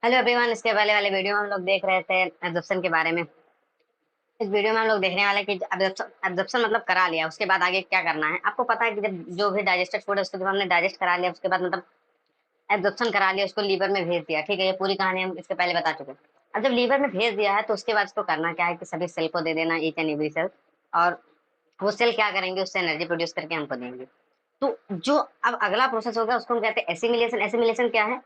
Hello everyone. इसके पहले वाले वीडियो में हम लोग देख रहे थे एब्जॉर्प्शन के बारे में। इस वीडियो में हम लोग देखने वाले कि एब्जॉर्प्शन मतलब करा लिया, उसके बाद आगे क्या करना है। आपको पता है कि जब जो भी डाइजेस्टेड फूड है उसको जब हमने डाइजेस्ट करा लिया, उसके बाद मतलब एब्जॉर्प्शन करा लिया, उसको लीवर में भेज दिया। ठीक है, ये पूरी कहानी हम इसके पहले बता चुके हैं। अब जब लीवर में भेज दिया है तो उसके बाद इसको करना क्या है कि सभी सेल को दे देना, ईच एंड एवरी सेल। और वो सेल क्या करेंगे, उससे एनर्जी प्रोड्यूस करके हमको देंगे। तो जो अब अगला प्रोसेस होगा उसको हम कहते हैं एसिमिलेशन। एसिमिलेशन क्या है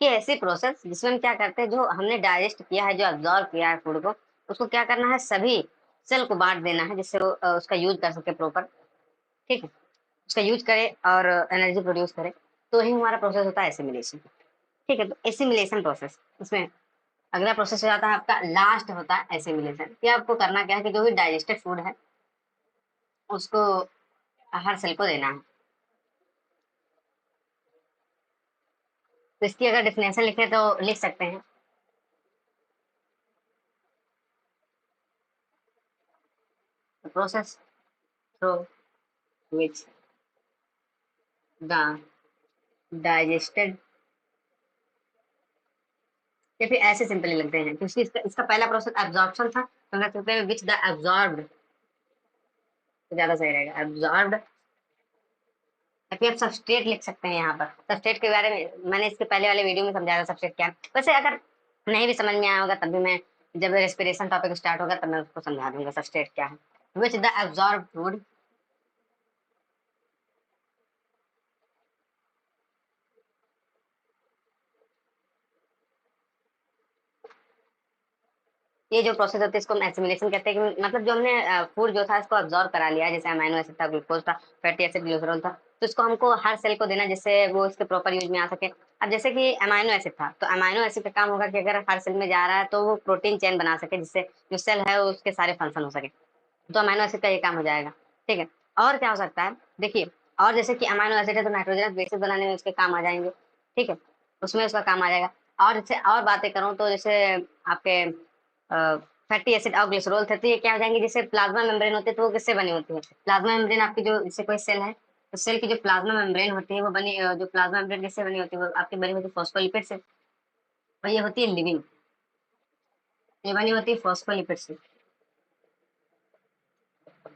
कि ऐसी प्रोसेस जिसमें हम क्या करते हैं, जो हमने डाइजेस्ट किया है, जो अब्जॉर्व किया है फूड को, उसको क्या करना है, सभी सेल को बांट देना है, जिससे वो उसका यूज कर सके प्रॉपर। ठीक है, उसका यूज करे और एनर्जी प्रोड्यूस करे। तो ही हमारा प्रोसेस होता है एसिमिलेशन। ठीक है, तो एसिमिलेशन प्रोसेस, इसमें अगला प्रोसेस हो जाता है आपका, लास्ट होता है एसिमिलेशन। कि आपको करना क्या है कि जो भी डाइजेस्टेड फूड है उसको हर सेल को देना है। तो इसकी अगर डिफिनेशन लिखे तो लिख सकते हैं, process through which the digested, या फिर ऐसे सिंपली लगते हैं क्योंकि इसका पहला प्रोसेस एब्जॉर्प्शन था, तो हम कह सकते हैं विच द एब्जॉर्ब्ड, तो ज्यादा सही रहेगा एब्जॉर्ब्ड। या फिर आप सबस्ट्रेट लिख सकते हैं। यहाँ पर सबस्ट्रेट के बारे में मैंने इसके पहले वाले वीडियो में समझाया था सबस्ट्रेट क्या है। वैसे अगर नहीं भी समझ में आया होगा तब भी मैं, जब रेस्पिरेशन टॉपिक स्टार्ट होगा तब मैं उसको समझा दूंगा सबस्ट्रेट क्या है। विच द एब्जॉर्ब फूड, ये जो प्रोसेस होती है इसको हम एसिमिलेशन कहते हैं। कि मतलब जो हमने फूड जो था इसको अब्जॉर्ब करा लिया, जैसे अमाइनो एसिड था, ग्लूकोज था, फैटी एसिड, ग्लिसरॉल था, तो इसको हमको हर सेल को देना जिससे वो इसके प्रॉपर यूज में आ सके। अब जैसे कि अमाइनो एसिड था, तो अमाइनो एसिड का काम होगा कि अगर हर सेल में जा रहा है तो वो प्रोटीन चेन बना सके, जिससे जो सेल है उसके सारे फंक्शन हो सके। तो अमाइनो एसिड का ये काम हो जाएगा। ठीक है, और क्या हो सकता है देखिए, और जैसे कि अमाइनो एसिड है तो नाइट्रोजनस बेसिस बनाने में उसके काम आ जाएंगे। ठीक है, उसमें उसका काम आ जाएगा। और जैसे और बातें करूँ तो जैसे आपके फैटी एसिड और ग्लिसरॉल थे, तो ये क्या हो जाएंगे, जैसे प्लाज्मा मेम्ब्रेन होती है तो वो किससे बनी होती है। प्लाज्मा मेम्ब्रेन आपकी जो, जैसे कोई सेल है तो सेल की जो प्लाज्मा मेम्ब्रेन होती है वो बनी, जो प्लाज्मा मेम्ब्रेन किससे बनी होती है, वो आपकी बनी होती है फॉस्फोलिपिड से। और ये होती है लिविंग, ये बनी होती है फॉस्फोलिपिड से,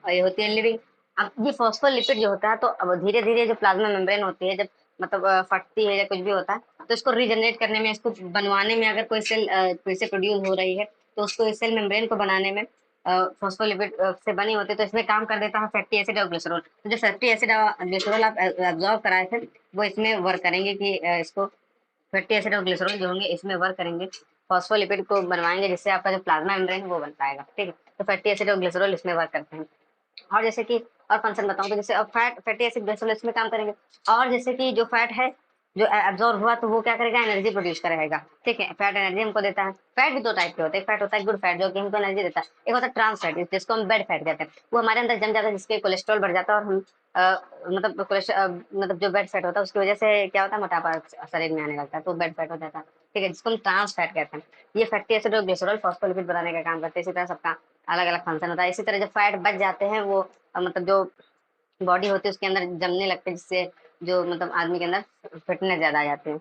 और ये होती है लिविंग। अब ये फॉस्फोलिपिड जो होता है, तो अब धीरे धीरे जो प्लाज्मा मेम्ब्रेन होती है, जब मतलब फटती है या कुछ भी होता है, तो इसको रीजनरेट करने में, इसको बनवाने में, अगर कोई सेल फिर से प्रोड्यूस हो रही है तो उसको इस सेल मेम्ब्रेन को बनाने में फॉस्फोलिपिड से बनी होती है, तो इसमें काम कर देता है फैटी एसिड और ग्लिसरॉल। तो जो फैटी एसिड और ग्लिसरॉल आप एब्जॉर्व कराए थे वो इसमें वर्क करेंगे कि इसको फैटी एसिड और ग्लिसरॉल जो होंगे इसमें वर्क करेंगे, फॉस्फोलिपिड को बनवाएंगे, जिससे आपका जो प्लाज्मा मेम्ब्रेन है वो बन पाएगा। ठीक है, तो फैटी एसिड और ग्लिसरॉल इसमें वर्क करते हैं। और जैसे कि और फंक्शन बताऊं तो जैसे अब फैटी एसिड ग्लिसरॉल इसमें काम करेंगे। और जैसे कि जो फैट है जो एब्जॉर्ब हुआ तो वो क्या करेगा, एनर्जी प्रोड्यूस करेगा। ठीक है, फैट एनर्जी हमको देता है। फैट भी दो टाइप के होते हैं, एक फैट होता है गुड फैट जो कि हमको एनर्जी देता है, एक होता है ट्रांस फैट जिसको हम बैड फैट कहते हैं। वो हमारे अंदर जम जाता है, जिसके कोलेस्ट्रॉल बढ़ जाता है, और हम मतलब मतलब जो बैड फैट होता है उसकी वजह से क्या होता है, मोटापा शरीर में आने लगता है, तो बैड फैट हो जाता है। ठीक है, जिसको हम ट्रांस फैट कहते हैं। ये फैटी एसिड और ग्लिसरॉल फॉस्फोलिपिड बनाने का काम करते हैं। इसी तरह सबका अलग अलग फंक्शन होता है। इसी तरह जब फैट बच जाते हैं वो मतलब जो बॉडी होती है उसके अंदर जमने लगते हैं, जिससे जो मतलब आदमी के अंदर फिटनेस ज्यादा आ जाती है।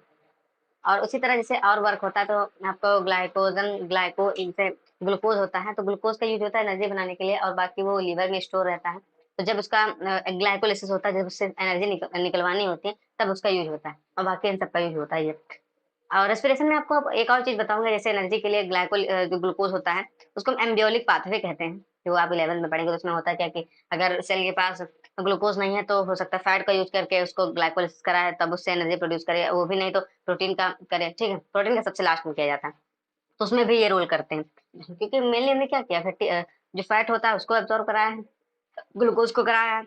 और उसी तरह जैसे और वर्क होता है तो आपको ग्लाइकोजन ग्लाइको इनसे ग्लूकोज होता है, तो ग्लूकोज का यूज होता है एनर्जी बनाने के लिए, और बाकी वो लीवर में स्टोर रहता है। तो जब उसका ग्लाइकोलिसिस होता है, जब उससे एनर्जी निकलवानी होती है तब उसका यूज होता है, और बाकी इन सबका यूज होता है ये। और रेस्पिरेशन में आपको अब एक और चीज बताऊंगा, जैसे एनर्जी के लिए ग्लाइकोल जो ग्लूकोज होता है उसको हम एम्ब्रियोलिक पाथवे कहते हैं। जो आप 11 में पढ़ेंगे तो उसमें होता है क्या कि अगर सेल के पास ग्लूकोज नहीं है तो हो सकता है फैट का यूज करके उसको ग्लाइकोलिसिस कराए, तब उससे एनर्जी प्रोड्यूस करे। वो भी नहीं तो प्रोटीन का करे। ठीक है, प्रोटीन का सबसे लास्ट में किया जाता है, तो उसमें भी ये रोल करते हैं। क्योंकि मेनली हमने क्या किया, फैटी जो फैट होता है उसको एब्जॉर्ब कराया है, ग्लूकोज को कराया है,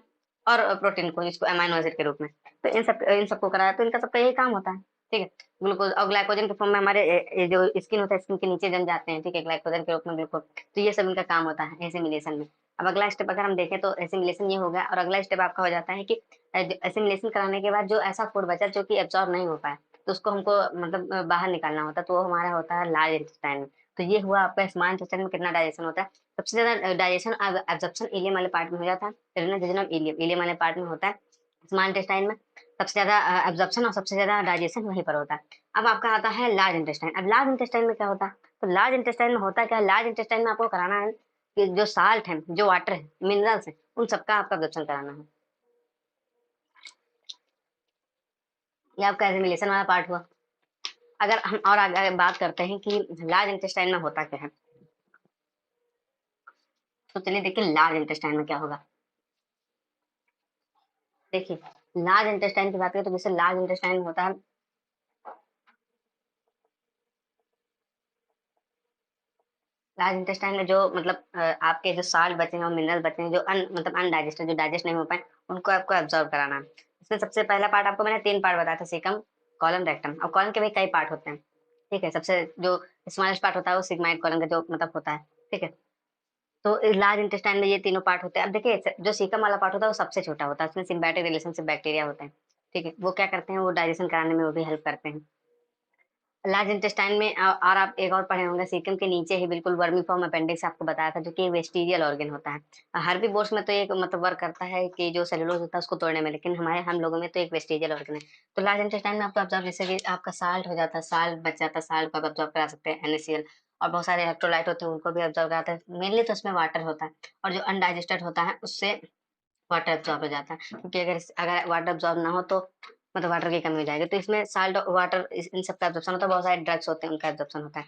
और प्रोटीन को जिसको अमाइनो एसिड के रूप में, तो इन सबको कराया, तो इनका सबका यही काम होता है। ठीक है, ग्लूकोज और ग्लाइकोजन के फॉर्म में हमारे ये जो स्किन होता है स्किन के नीचे जम जाते हैं। ठीक है, ग्लाइकोजन के रूप में ग्लूकोज, तो ये सब इनका काम होता है एसिमिलेशन में। अब अगला स्टेप अगर हम देखें तो एसिमिलेशन ये हो गया, और अगला स्टेप आपका हो जाता है कि एसिमिलेशन कराने के बाद जो ऐसा फूड बचा जो कि एब्जॉर्ब नहीं हो पाया, तो उसको हमको मतलब बाहर निकालना होता है, तो वो हमारा होता है लार्ज इंटेस्टाइन में। तो ये हुआ आपका स्मॉल इंटेस्टाइन में कितना डाइजेशन होता है। सबसे ज्यादा डाइजेशन एब्जॉर्प्शन इलियम वाले पार्ट में हो जाता है, इलियम वाले पार्ट में होता है स्मॉल इंटेस्टाइन में। सबसे ज़्यादा एब्ज़ॉर्प्शन और सबसे ज़्यादा डाइजेशन वहीं पर होता है। अब आपका आता है लार्ज इंटेस्टाइन। अब लार्ज इंटेस्टाइन में क्या होता है? तो लार्ज इंटेस्टाइन में होता क्या है? लार्ज इंटेस्टाइन में आपको कराना है कि जो साल्ट है, जो वाटर है, मिनरल्स हैं, उन सबका आपका एब्ज़ॉर्प्शन कराना है। ये आपका एसिमिलेशन वाला पार्ट हुआ। अगर हम और आगे बात करते हैं कि लार्ज इंटेस्टाइन में होता क्या है? तो चलिए देखिए लार्ज इंटेस्टाइन में क्या होगा। देखिए, लार्ज इंटेस्टाइन की बात करें तो जैसे लार्ज इंटेस्टाइन होता है, लार्ज इंटेस्टाइन में जो मतलब आपके जो साल्ट बचे हैं और मिनरल बचे हैं जो मतलब अनडाइजेस्टेड जो डाइजेस्ट नहीं हो पाए, उनको आपको एब्ज़ॉर्ब कराना है। इसमें सबसे पहला पार्ट आपको मैंने 3 पार्ट बताया था, सीकम, कोलन, रेक्टम। अब कोलन के भी कई पार्ट होते हैं, ठीक है? सबसे जो स्मॉलेस्ट पार्ट होता है वो सिग्माइड कोलन का जो मतलब होता है, ठीक है? तो लार्ज इंटेस्टाइन में ये तीनों पार्ट होते हैं। अब देखिए जो सीकम वाला पार्ट होता है वो सबसे छोटा होता है, उसमें सिम्बायोटिक रिलेशनशिप बैक्टीरिया होते हैं, ठीक है? वो क्या करते हैं, वो डाइजेशन कराने में वो भी हेल्प करते हैं। लार्ज इंटेस्टाइन में और आप एक और पढ़े होंगे सीकम के नीचे ही बिल्कुल वर्मीफॉर्म अपेंडिक्स आपको बताया था जो कि वेस्टिजियल ऑर्गन होता है। हर्बीवोर्स में तो एक मतलब वर्क करता है कि जो सेलुलोज होता है उसको तोड़ने में, लेकिन हमारे हम लोगों में तो एक वेस्टिजियल ऑर्गन है। तो लार्ज इंटेस्टाइन में आपको ऑब्जर्व जैसे कि आपका साल्ट हो जाता है, साल्ट बच जाता है, साल्ट को आप ऑब्जर्व करा सकते हैं, NaCl, और बहुत सारे इलेक्ट्रोलाइट होते हैं उनको भी ऑब्जर्व कराते हैं। मेनली तो उसमें वाटर होता है, और जो अनडाइजेस्टेड होता है उससे वाटर एब्ज़ॉर्ब हो जाता है, क्योंकि अगर अगर वाटर एब्ज़ॉर्ब ना हो तो मतलब वाटर की कमी हो जाएगी। तो इसमें साल्ट वाटर इन सब का एब्ज़ॉर्प्शन होता है, बहुत सारे ड्रग्स होते हैं उनका एब्ज़ॉर्प्शन होता है।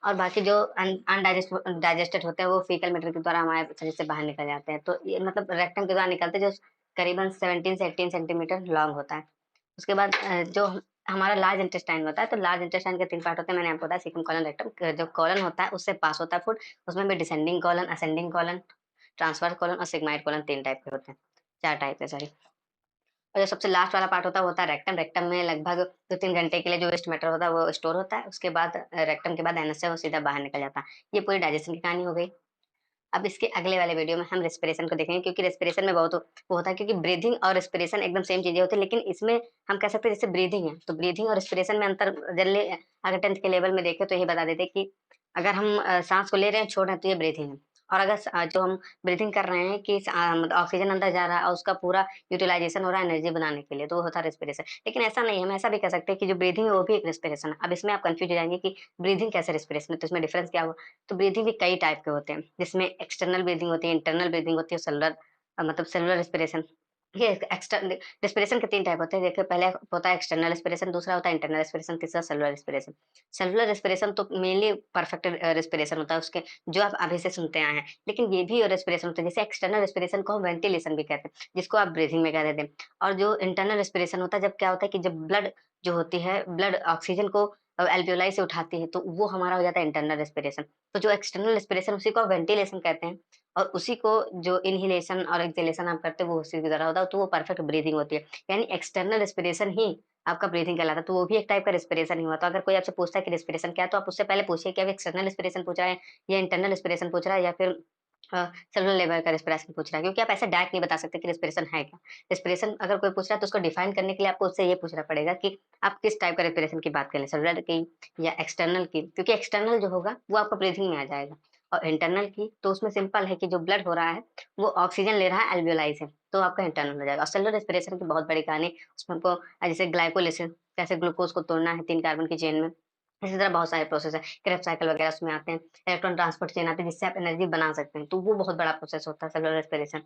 और बाकी जो डाइजेस्टेड होते हैं वो फीकल मैटर के द्वारा हमारे शरीर से बाहर निकल जाते हैं। तो ये मतलब रेक्टम के द्वारा निकलते हैं जो करीबन 17 से 18 सेंटीमीटर लॉन्ग होता है। उसके बाद जो हमारा लार्ज इंटेस्टाइन होता है, तो लार्ज इंटेस्टाइन के 3 पार्ट होते हैं, मैंने आपको बताया सीकम, कोलन, रेक्टम। जो कोलन होता है उससे पास होता है फूड, उसमें भी descending colon, ascending colon, transverse colon और सिग्माइड कोलन 3 टाइप के होते हैं। 4 टाइप है सॉरी। और जो सबसे लास्ट वाला पार्ट होता है वो होता है रेक्टम। रेक्टम में लगभग 2-3 घंटे के लिए जो वेस्ट मैटर होता है वो स्टोर होता है। उसके बाद रेक्टम के बाद एनएस से वो सीधा बाहर निकल जाता है। ये पूरी डाइजेशन की कहानी हो गई। अब इसके अगले वाले वीडियो में हम रेस्पिरेशन को देखेंगे, क्योंकि रेस्पिरेशन में बहुत वो होता है, क्योंकि ब्रीथिंग और रेस्पिरेशन एकदम सेम चीजें होती है, लेकिन इसमें हम कह सकते हैं जैसे ब्रीथिंग है तो ब्रीथिंग और रेस्पिरेशन में अंतर जनरली अगर 10th के लेवल में देखें तो यही बता देते हैं कि अगर हम सांस को ले रहे हैं छोड़ रहे हैं तो ये ब्रीथिंग है, और अगर जो हम ब्रीथिंग कर रहे हैं कि मतलब ऑक्सीजन अंदर जा रहा है और उसका पूरा यूटिलाइजेशन हो रहा है एनर्जी बनाने के लिए, तो वो होता है रेस्पिरेशन। लेकिन ऐसा नहीं है, हम ऐसा भी कह सकते हैं कि जो ब्रीथिंग है वो भी एक रेस्पिरेशन है। अब इसमें आप कंफ्यूज हो जाएंगे कि ब्रीथिंग कैसे रेस्पिरेशन है, तो इसमें डिफरेंस क्या हुआ? तो ब्रीथिंग भी कई टाइप के होते हैं, जिसमें एक्सटर्नल ब्रीथिंग होती है, इंटरनल ब्रीथिंग होती है, सेलुलर मतलब सेलुलर रेस्पिरेशन। ये एक्सटर्नल रेस्पिरेशन के 3 टाइप होते हैं। देखिए पहले होता है एक्सटर्नल रेस्पिरेशन, दूसरा होता है इंटरनल रेस्पिरेशन, तीसरा सेलुलर रेस्पिरेशन। सेलुलर रेस्पिरेशन तो मेनली परफेक्ट रेस्पिरेशन होता है उसके, जो आप अभी से सुनते आए हैं। लेकिन ये भी रेस्पिरेशन होता है, जैसे एक्सटर्नल रेस्पिरेशन को हम वेंटिलेशन भी कहते हैं, जिसको आप ब्रीथिंग में कह देते हैं। और जो इंटरनल रेस्पिरेशन होता है, जब क्या होता है कि जब ब्लड जो होती है, ब्लड ऑक्सीजन को एल्वियोलाई से उठाती है, तो वो हमारा हो जाता है इंटरनल रेस्पिरेशन। तो जो एक्सटर्नल रेस्पिरेशन उसी को आप वेंटिलेशन कहते हैं, और उसी को जो इन्हेलेशन और एक्सहेलेशन आप करते हो वो उसी के द्वारा होता है, तो वो परफेक्ट ब्रीथिंग होती है। यानी एक्सटर्नल रेस्पिरेशन ही आपका ब्रीथिंग कहलाता है, तो वो भी एक टाइप का रेस्पिरेशन ही हुआ। तो अगर कोई आपसे पूछता है कि रेस्पिरेशन क्या है, तो आप उससे पहले पूछिए कि अब एक्सटर्नल रेस्पिरेशन पूछ रहा है या इंटरनल रेस्पिरेशन पूछ रहा है या फिर सेलुलर लेवल का रेस्पिरेशन पूछ रहा है, क्योंकि आप ऐसे डायरेक्ट नहीं बता सकते कि रेस्पिरेशन है क्या। रेस्पिरेशन अगर कोई पूछ रहा है तो उसको डिफाइन करने के लिए आपको उससे ये पूछना पड़ेगा कि आप किस टाइप का रेस्पिरेशन की बात कर रहे हैं, सेलुलर की या एक्सटर्नल की, क्योंकि एक्सटर्नल जो होगा वो आपका ब्रीथिंग में आ जाएगा, और इंटरनल की तो उसमें सिंपल है कि जो ब्लड हो रहा है वो ऑक्सीजन ले रहा है एल्वियोलाई से, तो आपका इंटरनल हो जाएगा। और सेलुलर रेस्पिरेशन की बहुत बड़ी कहानी, उसमें हमको जैसे ग्लाइकोलिसिस, कैसे ग्लूकोज को तोड़ना है 3 कार्बन की चेन में, इसी तरह बहुत सारे प्रोसेस है, क्रेब्स साइकिल वगैरह उसमें आते हैं, इलेक्ट्रॉन ट्रांसपोर्ट चेन आती है जिससे आप एनर्जी बना सकते हैं, तो वो बहुत बड़ा प्रोसेस होता है सेलुलर रेस्पिरेशन।